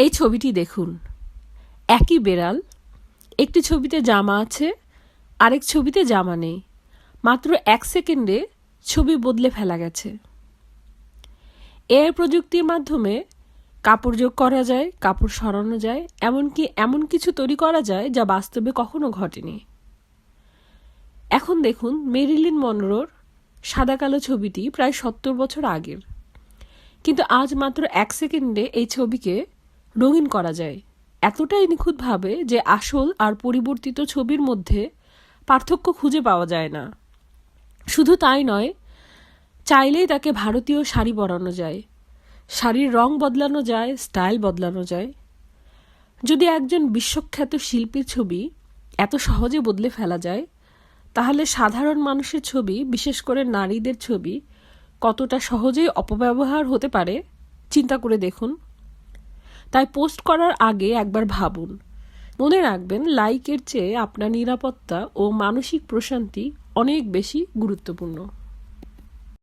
এই ছবিটি দেখুন। একই বেড়াল, একটি ছবিতে জামা আছে, আরেক ছবিতে জামা নেই। মাত্র 1 সেকেন্ডে ছবি বদলে ফেলা গেছে। এআই প্রযুক্তির মাধ্যমে কাপড় যোগ করা যায়, কাপড় সরানো যায়, এমনকি এমন কিছু তৈরি করা যায় যা বাস্তবে কখনো ঘটেনি। এখন দেখুন মেরিলিন মনরোর সাদা কালো ছবিটি প্রায় 70 বছর আগের, কিন্তু আজ মাত্র 1 সেকেন্ডে এই ছবিকে রঙিন করা যায়, এতটাই নিখুঁতভাবে যে আসল আর পরিবর্তিত ছবির মধ্যে পার্থক্য খুঁজে পাওয়া যায় না। শুধু তাই নয়, চাইলেই তাকে ভারতীয় শাড়ি পরানো যায়, শাড়ির রং বদলানো যায়, স্টাইল বদলানো যায়। যদি একজন বিশ্বখ্যাত শিল্পীর ছবি এত সহজে বদলে ফেলা যায়, তাহলে সাধারণ মানুষের ছবি, বিশেষ করে নারীদের ছবি, কতটা সহজেই অপব্যবহার হতে পারে চিন্তা করে দেখুন। তাই পোস্ট করার আগে একবার ভাবুন। মনে রাখবেন, লাইকের চেয়ে আপনার নিরাপত্তা ও মানসিক প্রশান্তি অনেক বেশি গুরুত্বপূর্ণ।